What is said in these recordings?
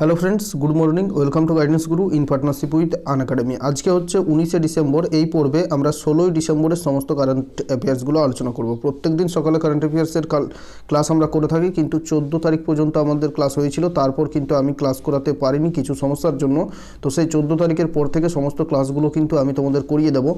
Hello friends, good morning. Welcome to guidance Guru in partnership with Unacademy. আজকে হচ্ছে 19শে December. এই পর্বে আমরা 16ই ডিসেম্বরের সমস্ত কারেন্ট অ্যাফেয়ার্সগুলো আলোচনা করব। প্রত্যেক দিন সকালে কারেন্ট অ্যাফেয়ার্সের ক্লাস আমরা করে থাকি, কিন্তু 14 তারিখ পর্যন্ত আমাদের ক্লাস হয়েছিল। তারপর কিন্তু আমি ক্লাস করাতে পারিনি কিছু সমস্যার জন্য। তো সেই 14 তারিখের পর থেকে সমস্ত ক্লাসগুলো কিন্তু আমি তোমাদের করিয়ে দেবো।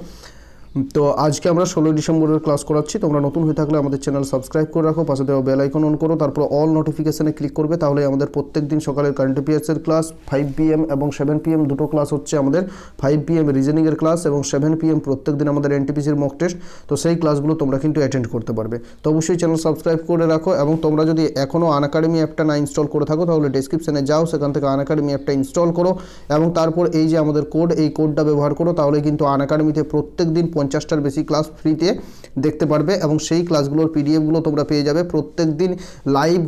তো আজকে আমরা 16 ডিসেম্বরের ক্লাস করাচ্ছি। তোমরা নতুন হয়ে থাকলে আমাদের চ্যানেল সাবস্ক্রাইব করে রাখো, পাশে দেওয়া বেল আইকন অন করো, তারপর অল নোটিফিকেশানে ক্লিক করবে। তাহলে আমাদের প্রত্যেক দিন সকালের কারেন্ট অ্যাফেয়ার্সের ক্লাস 5 PM এবং 7 PM দুটো ক্লাস হচ্ছে আমাদের। 5 PM রিজনিংয়ের ক্লাস এবং 7 PM প্রত্যেক দিন আমাদের এনটিপিসির মক টেস্ট। তো সেই ক্লাসগুলো তোমরা কিন্তু অ্যাটেন্ড করতে পারবে। তো অবশ্যই চ্যানেল সাবস্ক্রাইব করে রাখো, এবং তোমরা যদি এখনও আনএকাডেমি অ্যাপটা না ইনস্টল করে থাকো তাহলে ডেসক্রিপশানে যাও, সেখান থেকে আনএকাডেমি অ্যাপটা ইনস্টল করো এবং তারপর এই যে আমাদের কোড, এই কোডটা ব্যবহার করো। তাহলে কিন্তু আনএকাডেমিতে প্রত্যেক দিন 50টার বেশি ক্লাস ফ্রিতে দেখতে পারবে, এবং সেই ক্লাসগুলোর পিডিএফগুলো তোমরা পেয়ে যাবে। প্রত্যেক দিন লাইভ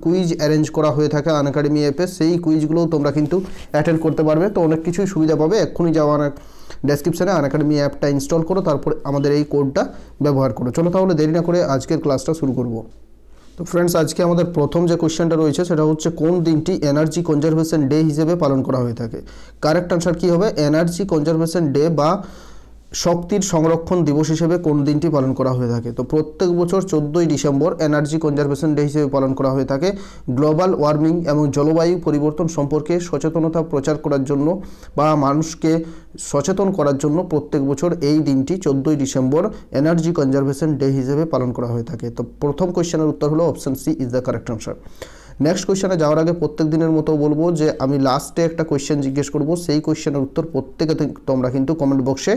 কুইজ অ্যারেঞ্জ করা হয়ে থাকে আনএকাডেমি অ্যাপে, সেই কুইজগুলোও তোমরা কিন্তু অ্যাটেন্ড করতে পারবে। তো অনেক কিছুই সুবিধা পাবে। এক্ষুনি যাওয়া ডেসক্রিপশানে আনএকাডেমি অ্যাপটা ইনস্টল করো, তারপর আমাদের এই কোডটা ব্যবহার করো। চলো তাহলে দেরি না করে আজকের ক্লাসটা শুরু করব। তো ফ্রেন্ডস, আজকে আমাদের প্রথম যে কোশ্চেনটা রয়েছে সেটা হচ্ছে কোন দিনটি এনার্জি কনজারভেশন ডে হিসেবে পালন করা হয়ে থাকে। কারেক্ট আনসার কী হবে? এনার্জি কনজারভেশন ডে বা শক্তির সংরক্ষণ দিবস হিসেবে কোন দিনটি পালন করা হয়ে থাকে। তো প্রত্যেক বছর 14ই ডিসেম্বর এনার্জি কনজারভেশন ডে হিসেবে পালন করা হয়ে থাকে। গ্লোবাল ওয়ার্মিং এবং জলবায়ু পরিবর্তন সম্পর্কে সচেতনতা প্রচার করার জন্য বা মানুষকে সচেতন করার জন্য প্রত্যেক বছর এই দিনটি 14ই ডিসেম্বর এনার্জি কনজারভেশন ডে হিসেবে পালন করা হয়ে থাকে। তো প্রথম কোয়েশ্চেনের উত্তর হলো option C is the correct answer. Next কোয়েশ্চেনে যাওয়ার আগে প্রত্যেক দিনের মতো বলবো যে আমি লাস্টে একটা কোয়েশ্চেন জিজ্ঞেস করব, সেই কোয়েশ্চেনের উত্তর প্রত্যেকে তোমরা কিন্তু কমেন্ট বক্সে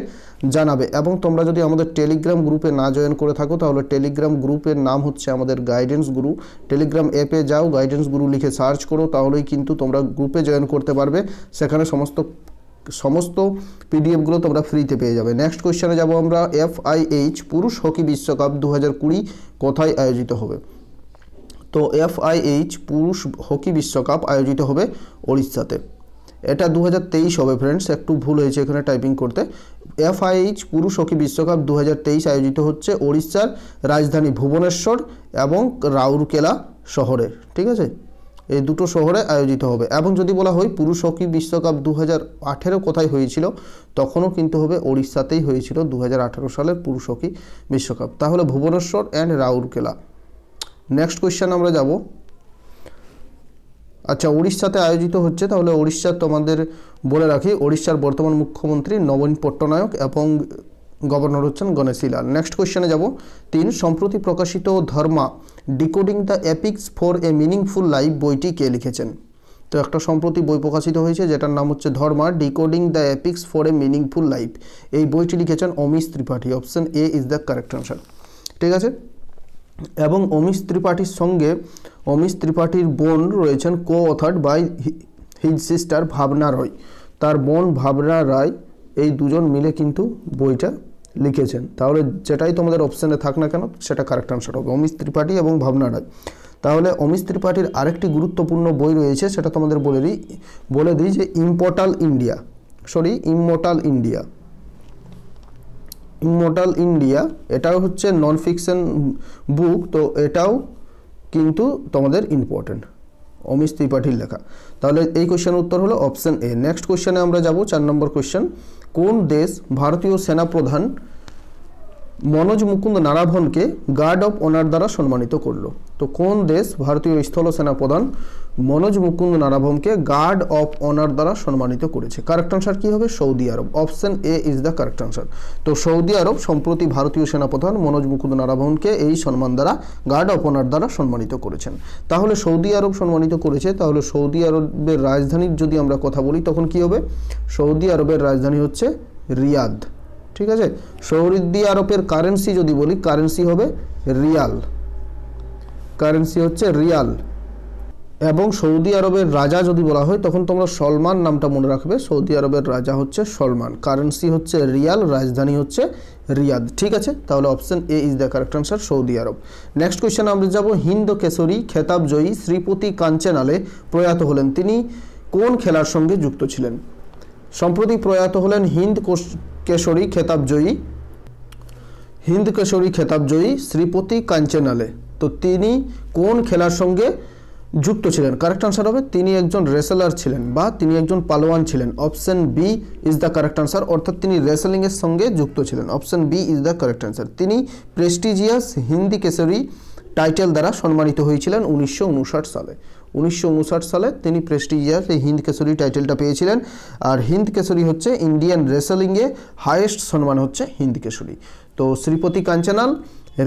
জানাবে। এবং তোমরা যদি আমাদের টেলিগ্রাম গ্রুপে না জয়েন করে থাকো তাহলে টেলিগ্রাম গ্রুপের নাম হচ্ছে আমাদের গাইডেন্স গুরু। টেলিগ্রাম অ্যাপে যাও, গাইডেন্স গুরু লিখে সার্চ করো, তাহলেই কিন্তু তোমরা গ্রুপে জয়েন করতে পারবে। সেখানে সমস্ত পিডিএফগুলো তোমরা ফ্রিতে পেয়ে যাবে। নেক্সট কোয়েশ্চেনে যাব আমরা। FIH পুরুষ হকি বিশ্বকাপ 2020 কোথায় আয়োজিত হবে? তো FIH পুরুষ হকি বিশ্বকাপ আয়োজিত হবে ওড়িশাতে। এটা 2023 হবে ফ্রেন্ডস, একটু ভুল হয়েছে এখানে টাইপিং করতে। FIH পুরুষ হকি বিশ্বকাপ 2023 আয়োজিত হচ্ছে ওড়িশার রাজধানী ভুবনেশ্বর এবং রাউরকেলা শহরে। ঠিক আছে, এই দুটো শহরে আয়োজিত হবে। এবং যদি বলা হয় পুরুষ হকি বিশ্বকাপ 2018 কোথায় হয়েছিল, তখনও কিন্তু হবে ওড়িশাতেই হয়েছিল 2018 সালের পুরুষ হকি বিশ্বকাপ। তাহলে Bhubaneswar and Rourkela. Next question আমরা যাব। আচ্ছা, উড়িষ্যাতে আয়োজিত হচ্ছে, তাহলে উড়িষ্যার তোমাদের বলে রাখি ওড়িশার বর্তমান মুখ্যমন্ত্রী নবীন পট্টনায়ক এবং গভর্নর হচ্ছেন গণেশী লাল। নেক্সট কোয়েশ্চেনে যাব। 3 সম্প্রতি প্রকাশিত Dharma decoding the epics for a meaningful life বইটি কে লিখেছেন? তো একটা সম্প্রতি বই প্রকাশিত হয়েছে যেটার নাম হচ্ছে Dharma decoding the epics for a meaningful life. এই বইটি লিখেছেন Amish Tripathi. Option A is the correct answer. ঠিক আছে, এবং অমিশ ত্রিপাঠীর বোন রয়েছেন coauthored by his sister Bhavna Roy. তার বোন ভাবনা রায়, এই দুজন মিলে কিন্তু বইটা লিখেছেন। তাহলে যেটাই তোমাদের অপশানে থাক না কেন সেটা কারেক্ট আনসার হবে, অমিশ ত্রিপাঠী এবং ভাবনা রায়। তাহলে অমিশ ত্রিপাঠীর আরেকটি গুরুত্বপূর্ণ বই রয়েছে, সেটা তোমাদের বলে দিই যে ইমর্টাল ইন্ডিয়া। এটাও হচ্ছে নন ফিকশন বুক। তো এটাও কিন্তু তোমাদের ইম্পর্টেন্ট, অমিশ ত্রিপাঠীর লেখা। তাহলে এই কোয়েশ্চেনের উত্তর হলো অপশন এ। নেক্সট কোয়েশ্চেনে আমরা যাব। 4 নম্বর কোয়েশ্চেন। কোন দেশ ভারতীয় সেনাপ্রধান মনোজ মুকুন্দ নারাভনকে গার্ড অফ অনার দ্বারা সম্মানিত করলো? তো কোন দেশ ভারতীয় স্থল সেনাপ্রধান মনোজ মুকুন্দ নারাভনকে গার্ড অফ অনার দ্বারা সম্মানিত করেছে? কারেক্ট আনসার কী হবে? Saudi Arab. Option A is the correct answer. তো সৌদি আরব সম্প্রতি ভারতীয় সেনাপ্রধান মনোজ মুকুন্দ নারাভনকে এই সম্মান দ্বারা গার্ড অফ অনার দ্বারা সম্মানিত করেছেন। তাহলে সৌদি আরব সম্মানিত করেছে, তাহলে সৌদি আরবের রাজধানীর যদি আমরা কথা বলি তখন কি হবে? সৌদি আরবের রাজধানী হচ্ছে রিয়াদ। ঠিক আছে, সৌদি আরবের কারেন্সি যদি বলি, কারেন্সি হবে রিয়াল, এবং সৌদি আরবের রাজা যদি বলা হয় তখন তোমরা সলমান নামটা মনে রাখবে। সৌদি আরবের রাজা হচ্ছে সলমান, কারেন্সি হচ্ছে রিয়াল, রাজধানী হচ্ছে রিয়াদ। ঠিক আছে, তাহলে option A is the correct answer, Saudi Arab. Next question আমরা যাব। হিন্দ কেশরী খেতাব জয়ী শ্রীপতি কাঞ্চেনালে প্রয়াত হলেন, তিনি কোন খেলার সঙ্গে যুক্ত ছিলেন? সম্প্রতি প্রয়াত হলেন হিন্দ কেশরী খেতাবজয়ী শ্রীপতি কাঞ্চেনালে। তো তিনি কোন খেলার সঙ্গে যুক্ত ছিলেন। কারেক্ট আনসার হবে তিনি একজন রেসলার ছিলেন বা তিনি একজন পালোয়ান ছিলেন। Option B is the correct answer, অর্থাৎ তিনি রেসলিংয়ের সঙ্গে যুক্ত ছিলেন। Option B is the correct answer. তিনি প্রেস্টিজিয়াস হিন্দি কেশরী টাইটেল দ্বারা সম্মানিত হয়েছিলেন 1959 সালে। 1959 সালে তিনি প্রেস্টিজিয়াস এই হিন্দ কেশরী টাইটেলটা পেয়েছিলেন। আর হিন্দ কেশরী হচ্ছে ইন্ডিয়ান রেসলিংয়ে হাইয়েস্ট সম্মান হচ্ছে হিন্দ কেশরী। তো শ্রীপতি কাঞ্চনাল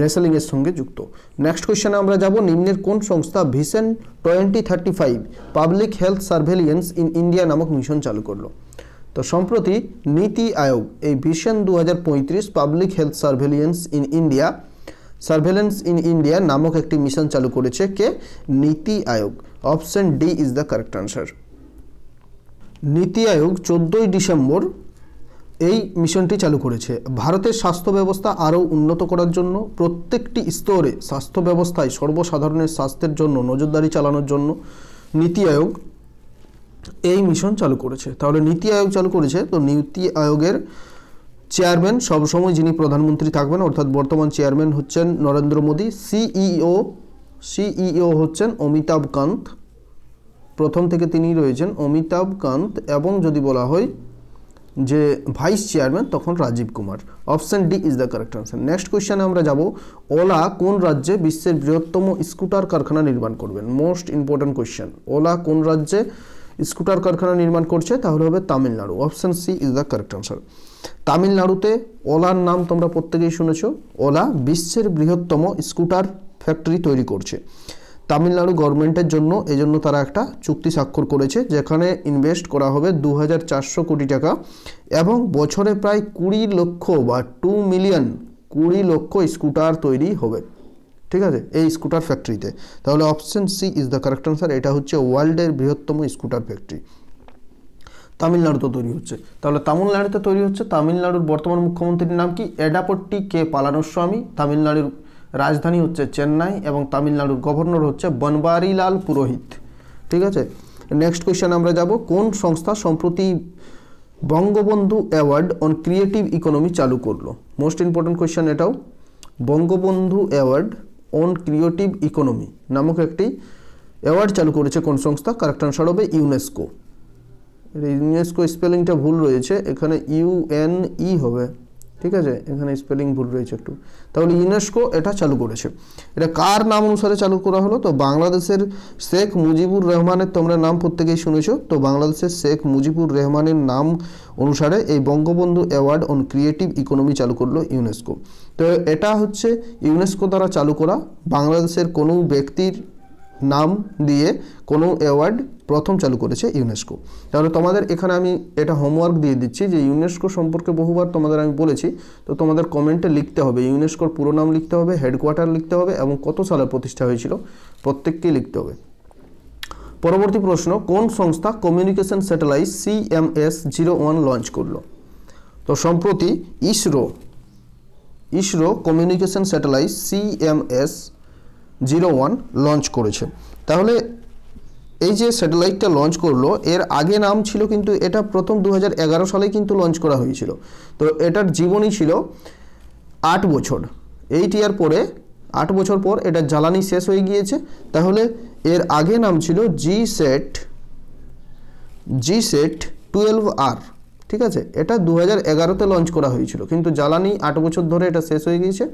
রেসলিংয়ের সঙ্গে যুক্ত। নেক্সট কোয়েশ্চেনে আমরা যাব, নিম্নের কোন সংস্থা vision 2035 public health surveillance in India নামক মিশন চালু করলো? তো সম্প্রতি নীতি আয়োগ এই vision 2035 public health surveillance in India নামক একটি মিশন চালু করেছে। কে? NITI Aayog. Option D is the correct answer. NITI Aayog 14 December এই মিশনটি চালু করেছে। ভারতের স্বাস্থ্য ব্যবস্থা আরও উন্নত করার জন্য প্রত্যেকটি স্তরে স্বাস্থ্য ব্যবস্থায় সর্বসাধারণের স্বাস্থ্যের জন্য নজরদারি চালানোর জন্য নীতি আয়োগ এই মিশন চালু করেছে। তাহলে নীতি আয়োগ চালু করেছে, তো নীতি আয়োগের চেয়ারম্যান সবসময় যিনি প্রধানমন্ত্রী থাকবেন, অর্থাৎ বর্তমান চেয়ারম্যান হচ্ছেন নরেন্দ্র মোদী। সিইও হচ্ছেন অমিতাভ কান্ত, প্রথম থেকে তিনি রয়েছেন অমিতাভ কান্ত, এবং যদি বলা হয় যে ভাইস চেয়ারম্যান তখন Rajiv Kumar. Option D is the correct answer. Next কোয়েশ্চেনে আমরা যাব, ওলা কোন রাজ্যে বিশ্বের বৃহত্তম স্কুটার কারখানা নির্মাণ করবেন? Most important question. ওলা কোন রাজ্যে স্কুটার কারখানা নির্মাণ করছে? তাহলে হবে Tamil Nadu. Option C is the correct answer. তামিলনাড়ুতে ওলার নাম তোমরা প্রত্যেকেই শুনেছ। ওলা বিশ্বের বৃহত্তম স্কুটার ফ্যাক্টরি তৈরি করছে তামিলনাড়ু গভর্নমেন্টের জন্য। এজন্য তারা একটা চুক্তি স্বাক্ষর করেছে যেখানে ইনভেস্ট করা হবে 2400 কোটি টাকা এবং বছরে প্রায় 20 লক্ষ বা 2 মিলিয়ন 20 লক্ষ স্কুটার তৈরি হবে। ঠিক আছে, এই স্কুটার ফ্যাক্টরিতে। তাহলে option C is the correct answer. এটা হচ্ছে ওয়ার্ল্ডের বৃহত্তম স্কুটার ফ্যাক্টরি তামিলনাড়ুতে তৈরি হচ্ছে। তাহলে তামিলনাড়ুতে তৈরি হচ্ছে। তামিলনাড়ুর বর্তমান মুখ্যমন্ত্রীর নাম কি? এডাপট্টি কে পালানিস্বামী। তামিলনাড়ুর রাজধানী হচ্ছে চেন্নাই এবং তামিলনাড়ুর গভর্নর হচ্ছে বনবারিলাল পুরোহিত। ঠিক আছে, নেক্সট কোয়েশ্চেন আমরা যাব, কোন সংস্থা সম্প্রতি Bangabandhu award on creative economy চালু করলো? মোস্ট ইম্পর্টেন্ট কোয়েশ্চেন এটাও। Bangabandhu award on creative economy নামক একটি অ্যাওয়ার্ড চালু করেছে কোন সংস্থা? কারেক্ট আনসার হবে ইউনেস্কো। ইউনেস্কো স্পেলিংটা ভুল রয়েছে, এখানে ইউএনই হবে। ঠিক আছে, এখানে স্পেলিং ভুল রয়েছে একটু। তাহলে ইউনেস্কো এটা চালু করেছে। এটা কার নাম অনুসারে চালু করা হলো? তো বাংলাদেশের শেখ মুজিবুর রহমানের তোমরা নাম প্রত্যেকেই শুনেছো। তো বাংলাদেশের শেখ মুজিবুর রহমানের নাম অনুসারে এই Bangabandhu award on creative economy চালু করলো ইউনেস্কো। তো এটা হচ্ছে ইউনেস্কো দ্বারা চালু করা বাংলাদেশের কোনো ব্যক্তির নাম দিয়ে কোনো অ্যাওয়ার্ড প্রথম চালু করেছে ইউনেস্কো। তাহলে তোমাদের এখানে আমি এটা হোমওয়ার্ক দিয়ে দিচ্ছি যে ইউনেস্কো সম্পর্কে বহুবার তোমাদের আমি বলেছি, তো তোমাদের কমেন্টে লিখতে হবে, ইউনেস্কোর পুরো নাম লিখতে হবে, হেডকোয়ার্টার লিখতে হবে এবং কত সালে প্রতিষ্ঠা হয়েছিল প্রত্যেককেই লিখতে হবে। পরবর্তী প্রশ্ন, কোন সংস্থা কমিউনিকেশন স্যাটেলাইট CMS-01 লঞ্চ করলো? তো সম্প্রতি ISRO communication satellite CMS-01 launch করেছে। তাহলে এই যে স্যাটেলাইটটা লঞ্চ করলো এর আগে নাম ছিল, কিন্তু এটা প্রথম 2011 সালে কিন্তু লঞ্চ করা হয়েছিল। তো এটার জীবনী ছিল 8 বছর। 8 ইয়ার পরে 8 বছর পর এটা জ্বালানি শেষ হয়ে গিয়েছে। তাহলে এর আগে নাম ছিল GSAT 12R। ঠিক আছে, এটা 2011তে লঞ্চ করা হয়েছিল, কিন্তু জ্বালানি 8 বছর ধরে এটা শেষ হয়ে গিয়েছে।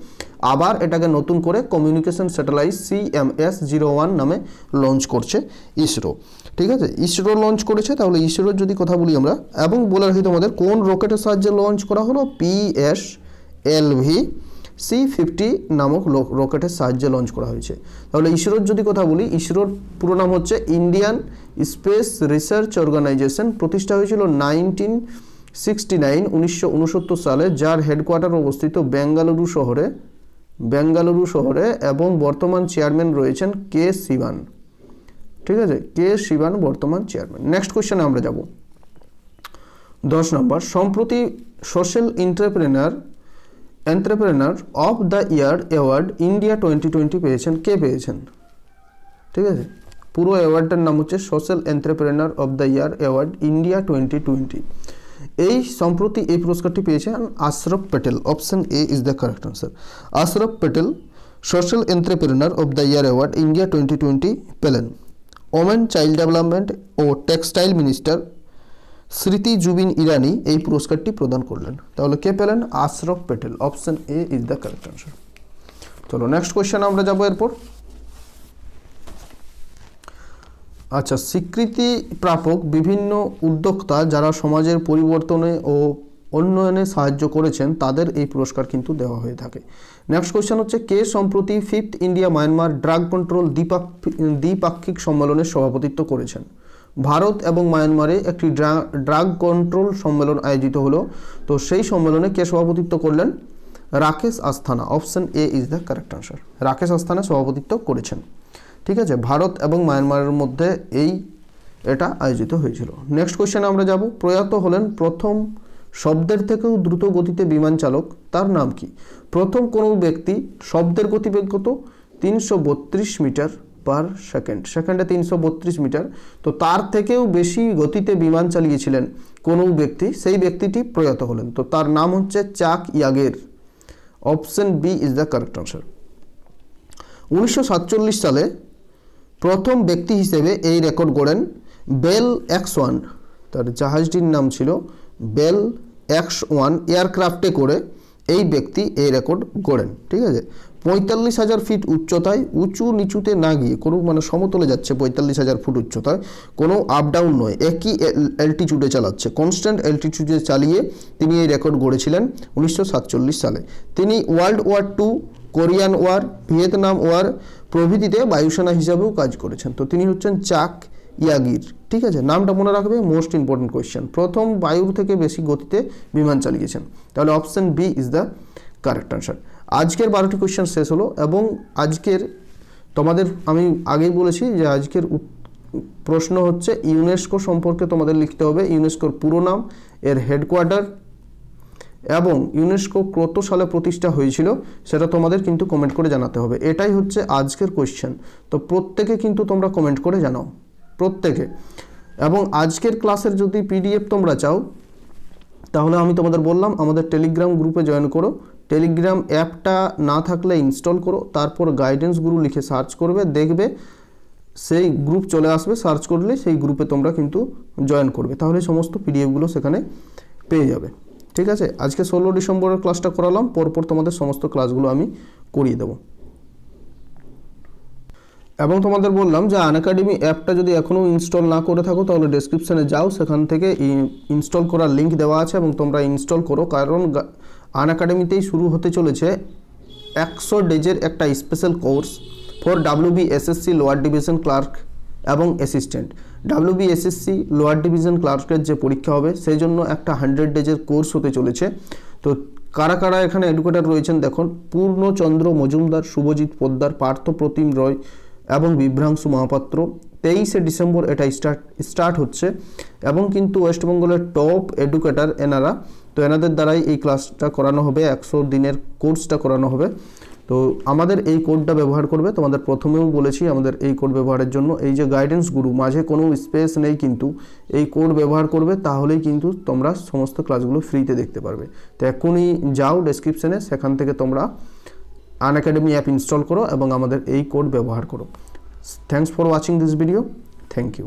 আবার এটাকে নতুন করে কমিউনিকেশন স্যাটেলাইট CMS-01 নামে লঞ্চ করছে ইসরো। ঠিক আছে, ইসরো লঞ্চ করেছে। তাহলে ইসরোর যদি কথা বলি আমরা, এবং বলে রাখি তোমাদের কোন রকেটের সাহায্যে লঞ্চ করা হলো? PSLV-C50 নামক রকেটের সাহায্যে লঞ্চ করা হয়েছে। তাহলে ইসরোর যদি কথা বলি, ইসরোর পুরো নাম হচ্ছে ইন্ডিয়ান স্পেস রিসার্চ অর্গানাইজেশন। প্রতিষ্ঠা হয়েছিল 1969 সালে, যার হেডকোয়ার্টার অবস্থিত বেঙ্গালুরু শহরে এবং বর্তমান চেয়ারম্যান রয়েছেন কে শিবান। ঠিক আছে, কে শিবান বর্তমান চেয়ারম্যান। নেক্সট কোয়েশ্চেনে আমরা যাব 10 নম্বর, সম্প্রতি social entrepreneur of the year award India 2020 পেয়েছেন। কে পেয়েছেন? ঠিক আছে, পুরো অ্যাওয়ার্ডটার নাম হচ্ছে social entrepreneur of the year award India 2020। এই সম্প্রতি এই পুরস্কারটি পেয়েছেন Ashraf Patel. Option A is the correct answer. Ashraf Patel social entrepreneur of the year award India 2020 পেলেন। ওমেন চাইল্ড ডেভেলপমেন্ট ও টেক্সটাইল মিনিস্টার স্মৃতি জুবিন ইরানি এই পুরস্কারটি প্রদান করলেন। তাহলে কে পেলেন? Ashraf Patel. Option A is the correct answer. চলো নেক্সট কোয়েশ্চেন আমরা যাবো এরপর। আচ্ছা, স্বীকৃতি প্রাপক বিভিন্ন উদ্যোক্তা যারা সমাজের পরিবর্তনে ও উন্নয়নে সাহায্য করেছেন তাদের এই পুরস্কার কিন্তু দেওয়া হয়ে থাকে। নেক্সট কোয়েশ্চেন হচ্ছে, কে সম্প্রতি 5th India Myanmar drug control দ্বিপাক্ষিক সম্মেলনের সভাপতিত্ব করেছেন? ভারত এবং মায়ানমারে একটি ড্রাগ কন্ট্রোল সম্মেলন আয়োজিত হলো, তো সেই সম্মেলনে কে সভাপতিত্ব করলেন? Rakesh Asthana. Option A is the correct answer. Rakesh Asthana সভাপতিত্ব করেছেন। ঠিক আছে, ভারত এবং মায়ানমারের মধ্যে এটা আয়োজিত হয়েছিল। নেক্সট কোয়েশ্চেনে আমরা যাব। প্রয়াত হলেন প্রথম শব্দের থেকেও দ্রুত গতিতে বিমান চালক, তার নাম কি? প্রথম কোনো ব্যক্তি শব্দের গতিবেগ কত? 332 মিটার পার সেকেন্ড, সেকেন্ডে 332 মিটার। তো তার থেকেও বেশি গতিতে বিমান চালিয়েছিলেন কোনো ব্যক্তি, সেই ব্যক্তিটি প্রয়াত হলেন। তো তার নাম হচ্ছে Chuck Yeager. Option B is the correct answer. 1947 সালে প্রথম ব্যক্তি হিসেবে এই রেকর্ড গড়েন বেল X1, তার জাহাজটির নাম ছিল বেল X1 এয়ারক্রাফটে করে এই ব্যক্তি এই রেকর্ড গড়েন। ঠিক আছে, 45,000 ফিট উচ্চতায় উঁচু নিচুতে না গিয়ে কোনো সমতলে যাচ্ছে, 45,000 ফুট উচ্চতায়, কোনো আপ ডাউন নয়, একই অ্যালটিটিউডে চালাচ্ছে, কনস্ট্যান্ট অ্যালটিটিউডে চালিয়ে তিনি এই রেকর্ড গড়েছিলেন 1947 সালে। তিনি world war 2, Korean war, Vietnam war প্রভৃতিতে বায়ুসেনা হিসাবেও কাজ করেছেন। তো তিনি হচ্ছেন চাক ইয়াগির। ঠিক আছে, নামটা মনে রাখবে, মোস্ট ইম্পর্টেন্ট কোয়েশ্চেন। প্রথম বায়ুর থেকে বেশি গতিতে বিমান চালিয়েছেন। তাহলে option B is the correct answer. আজকের 12টি কোয়েশ্চেন শেষ হলো এবং আজকের তোমাদের আমি আগেই বলেছি যে আজকের প্রশ্ন হচ্ছে ইউনেস্কো সম্পর্কে তোমাদের লিখতে হবে। ইউনেস্কোর পুরো নাম, এর হেডকোয়ার্টার এবং ইউনেস্কো কত সালে প্রতিষ্ঠা হয়েছিল সেটা তোমাদের কিন্তু কমেন্ট করে জানাতে হবে। এটাই হচ্ছে আজকের কোয়েশ্চেন। তো প্রত্যেকে কিন্তু তোমরা কমেন্ট করে জানাও, প্রত্যেকে। এবং আজকের ক্লাসের যদি পিডিএফ তোমরা চাও তাহলে আমি তোমাদের বললাম আমাদের টেলিগ্রাম গ্রুপে জয়েন করো। টেলিগ্রাম অ্যাপটা না থাকলে ইনস্টল করো, তারপর গাইডেন্স গুরু লিখে সার্চ করবে, দেখবে সেই গ্রুপ চলে আসবে, সার্চ করলে সেই গ্রুপে তোমরা কিন্তু জয়েন করবে, তাহলে সমস্ত পিডিএফগুলো সেখানে পেয়ে যাবে। ঠিক আছে, আজকে 16 ডিসেম্বরের ক্লাসটা করালাম, পরপর তোমাদের সমস্ত ক্লাসগুলো আমি করিয়ে দেবো। এবং তোমাদের বললাম যে আনএকাডেমি অ্যাপটা যদি এখনও ইনস্টল না করে থাকো তাহলে ডেসক্রিপশানে যাও, সেখান থেকে ইনস্টল করার লিঙ্ক দেওয়া আছে এবং তোমরা ইনস্টল করো। কারণ আনএকাডেমিতেই শুরু হতে চলেছে 100 ডেজের একটা special course for WBSSC lower division clerk এবং অ্যাসিস্ট্যান্ট। WBSSC লোয়ার ডিভিশন ক্লার্কের যে পরীক্ষা হবে সেই জন্য একটা 100 ডেজের কোর্স হতে চলেছে। তো কারা কারা এখানে এডুকেটর রয়েছেন দেখুন, পূর্ণচন্দ্র মজুমদার, শুভজিৎ পোদ্দার, পার্থ প্রতিম রয় এবং বিভ্রাংশু মহাপাত্র। 23শে ডিসেম্বর এটা স্টার্ট হচ্ছে এবং কিন্তু ওয়েস্টবেঙ্গলের টপ এডুকেটর এনারা, তো এনাদের দ্বারাই এই ক্লাসটা করানো হবে, 100 দিনের কোর্সটা করানো হবে। তো আমাদের এই কোডটা ব্যবহার করবে, তোমাদের প্রথমেও বলেছি আমাদের এই কোড ব্যবহারের জন্য, এই যে গাইডেন্স গুরু মাঝে কোনো স্পেস নেই, কিন্তু এই কোড ব্যবহার করবে তাহলেই কিন্তু তোমরা সমস্ত ক্লাসগুলো ফ্রিতে দেখতে পারবে। তো এখনই যাও ডেসক্রিপশনে, সেখান থেকে তোমরা আনএকাডেমি অ্যাপ ইনস্টল করো এবং আমাদের এই কোড ব্যবহার করো। Thanks for watching this video. Thank you.